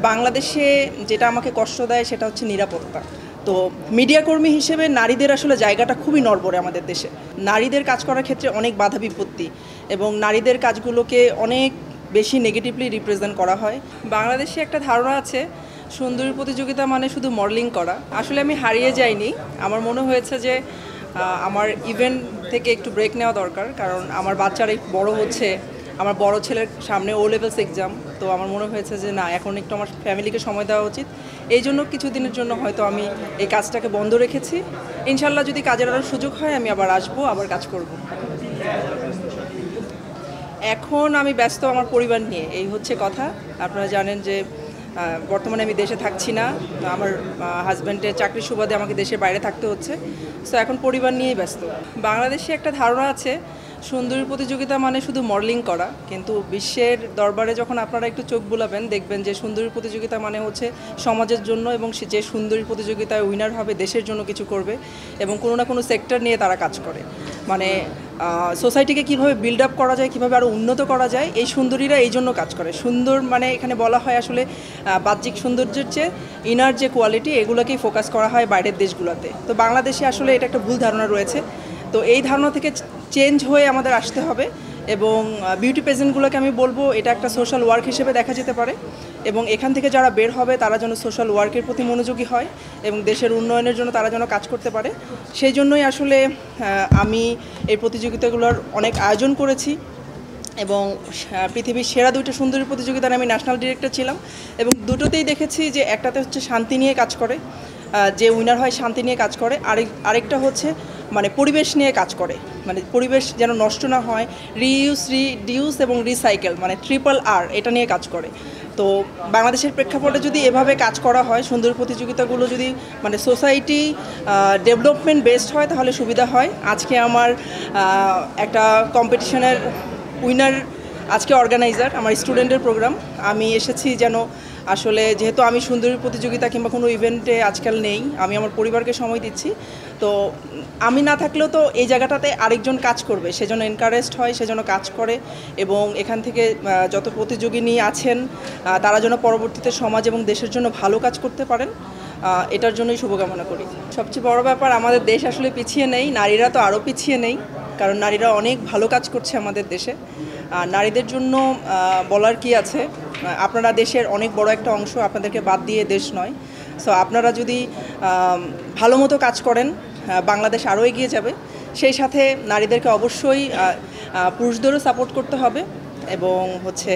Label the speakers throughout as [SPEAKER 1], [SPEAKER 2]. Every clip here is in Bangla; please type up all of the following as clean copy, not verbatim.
[SPEAKER 1] বাংলাদেশে যেটা আমাকে কষ্ট দেয় সেটা হচ্ছে নিরাপত্তা। তো মিডিয়া কর্মী হিসেবে নারীদের আসলে জায়গাটা খুবই নড়বড়ে আমাদের দেশে। নারীদের কাজ করার ক্ষেত্রে অনেক বাধা বিপত্তি এবং নারীদের কাজগুলোকে অনেক বেশি নেগেটিভলি রিপ্রেজেন্ট করা হয়। বাংলাদেশে একটা ধারণা আছে সুন্দরী প্রতিযোগিতা মানে শুধু মডেলিং করা। আসলে আমি হারিয়ে যাইনি। আমার মনে হয়েছে যে আমার ইভেন্ট থেকে একটু ব্রেক নেওয়া দরকার, কারণ আমার বাচ্চারা বড় হচ্ছে, আমার বড় ছেলের সামনে ও লেভেলস এক্সাম। তো আমার মনে হয়েছে যে না, এখন একটু আমার ফ্যামিলিকে সময় দেওয়া উচিত। এই জন্য কিছুদিনের জন্য হয়তো আমি এই কাজটাকে বন্ধ রেখেছি। ইনশাল্লাহ যদি কাজের আরও সুযোগ হয় আমি আবার আসবো, আবার কাজ করব। এখন আমি ব্যস্ত আমার পরিবার নিয়ে, এই হচ্ছে কথা। আপনারা জানেন যে বর্তমানে আমি দেশে থাকছি না, আমার হাজব্যান্ডের চাকরির সুবাদে আমাকে দেশের বাইরে থাকতে হচ্ছে। সো এখন পরিবার নিয়েই ব্যস্ত। বাংলাদেশে একটা ধারণা আছে সুন্দরী প্রতিযোগিতা মানে শুধু মডেলিং করা, কিন্তু বিশ্বের দরবারে যখন আপনারা একটু চোখ বুলাবেন দেখবেন যে সুন্দরী প্রতিযোগিতা মানে হচ্ছে সমাজের জন্য, এবং যে সুন্দরী প্রতিযোগিতায় উইনার হবে দেশের জন্য কিছু করবে এবং কোনো না কোনো সেক্টর নিয়ে তারা কাজ করে। মানে সোসাইটিকে কীভাবে বিল্ড আপ করা যায়, কীভাবে আরও উন্নত করা যায়, এই সুন্দরীরা এই জন্য কাজ করে। সুন্দর মানে এখানে বলা হয় আসলে বাহ্যিক সৌন্দর্যের চেয়ে ইনার যে কোয়ালিটি, এগুলোকেই ফোকাস করা হয় বাইরের দেশগুলোতে। তো বাংলাদেশে আসলে এটা একটা ভুল ধারণা রয়েছে। তো এই ধারণা থেকে চেঞ্জ হয়ে আমাদের আসতে হবে, এবং বিউটি পেজেন্টগুলোকে আমি বলবো এটা একটা সোশ্যাল ওয়ার্ক হিসেবে দেখা যেতে পারে, এবং এখান থেকে যারা বের হবে তারা যেন সোশ্যাল ওয়ার্কের প্রতি মনোযোগী হয় এবং দেশের উন্নয়নের জন্য তারা যেন কাজ করতে পারে। সেই জন্যই আসলে আমি এই প্রতিযোগিতাগুলোর অনেক আয়োজন করেছি, এবং পৃথিবীর সেরা 2টা সুন্দরী প্রতিযোগিতার আমি ন্যাশনাল ডিরেক্টর ছিলাম, এবং দুটোতেই দেখেছি যে একটাতে হচ্ছে শান্তি নিয়ে কাজ করে, যে উইনার হয় শান্তি নিয়ে কাজ করে, আরেকটা হচ্ছে মানে পরিবেশ নিয়ে কাজ করে, মানে পরিবেশ যেন নষ্ট না হয়, রিইউজ, রিডিউস এবং রিসাইকেল, মানে RRR, এটা নিয়ে কাজ করে। তো বাংলাদেশের প্রেক্ষাপটে যদি এভাবে কাজ করা হয়, সুন্দর প্রতিযোগিতাগুলো যদি মানে সোসাইটি ডেভেলপমেন্ট বেসড হয় তাহলে সুবিধা হয়। আজকে আমার একটা কম্পিটিশনের উইনার, আজকে অর্গানাইজার আমার স্টুডেন্টের প্রোগ্রাম, আমি এসেছি যেন আসলে যেহেতু আমি সুন্দরী প্রতিযোগিতা কিংবা কোনো ইভেন্টে আজকাল নেই, আমি আমার পরিবারকে সময় দিচ্ছি। তো আমি না থাকলেও তো এই জায়গাটাতে আরেকজন কাজ করবে, সেজন্য এনকারেজড হয়, সেজন্য কাজ করে, এবং এখান থেকে যত প্রতিযোগিনী আছেন তারা যেন পরবর্তীতে সমাজ এবং দেশের জন্য ভালো কাজ করতে পারেন, এটার জন্যই শুভকামনা করি। সবচেয়ে বড় ব্যাপার, আমাদের দেশ আসলে পিছিয়ে নেই, নারীরা তো আরও পিছিয়ে নেই, কারণ নারীরা অনেক ভালো কাজ করছে আমাদের দেশে। নারীদের জন্য বলার কি আছে, আপনারা দেশের অনেক বড় একটা অংশ, আপনাদেরকে বাদ দিয়ে দেশ নয়। সো আপনারা যদি ভালো মতো কাজ করেন বাংলাদেশ আরও এগিয়ে যাবে। সেই সাথে নারীদেরকে অবশ্যই পুরুষদেরও সাপোর্ট করতে হবে, এবং হচ্ছে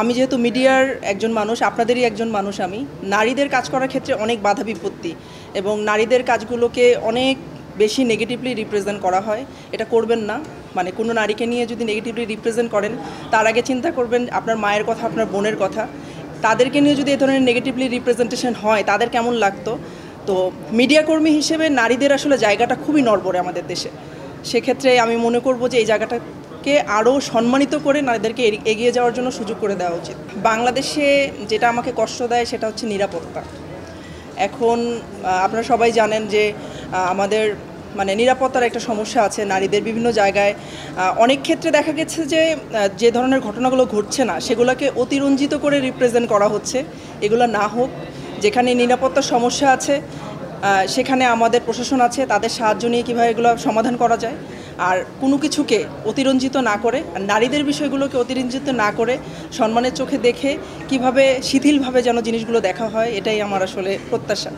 [SPEAKER 1] আমি যেহেতু মিডিয়ার একজন মানুষ, আপনাদেরই একজন মানুষ, আমি নারীদের কাজ করার ক্ষেত্রে অনেক বাধা বিপত্তি এবং নারীদের কাজগুলোকে অনেক বেশি নেগেটিভলি রিপ্রেজেন্ট করা হয়। এটা করবেন না। মানে কোনো নারীকে নিয়ে যদি নেগেটিভলি রিপ্রেজেন্ট করেন, তার আগে চিন্তা করবেন আপনার মায়ের কথা, আপনার বোনের কথা। তাদেরকে নিয়ে যদি এ ধরনের নেগেটিভলি রিপ্রেজেন্টেশন হয় তাদের কেমন লাগতো। তো মিডিয়া কর্মী হিসেবে নারীদের আসলে জায়গাটা খুবই নড়বড়ে আমাদের দেশে। সেক্ষেত্রে আমি মনে করব যে এই জায়গাটাকে আরও সম্মানিত করে নারীদেরকে এগিয়ে যাওয়ার জন্য সুযোগ করে দেওয়া উচিত। বাংলাদেশে যেটা আমাকে কষ্ট দেয় সেটা হচ্ছে নিরাপত্তা। এখন আপনারা সবাই জানেন যে আমাদের মানে নিরাপত্তার একটা সমস্যা আছে নারীদের বিভিন্ন জায়গায়। অনেক ক্ষেত্রে দেখা গেছে যে যে ধরনের ঘটনাগুলো ঘটছে না সেগুলোকে অতিরঞ্জিত করে রিপ্রেজেন্ট করা হচ্ছে। এগুলো না হোক। যেখানে নিরাপত্তার সমস্যা আছে সেখানে আমাদের প্রশাসন আছে, তাদের সাহায্য নিয়ে কীভাবে এগুলো সমাধান করা যায়, আর কোনো কিছুকে অতিরঞ্জিত না করে, আর নারীদের বিষয়গুলোকে অতিরঞ্জিত না করে সম্মানের চোখে দেখে কিভাবে শিথিলভাবে যেন জিনিসগুলো দেখা হয়, এটাই আমার আসলে প্রত্যাশা।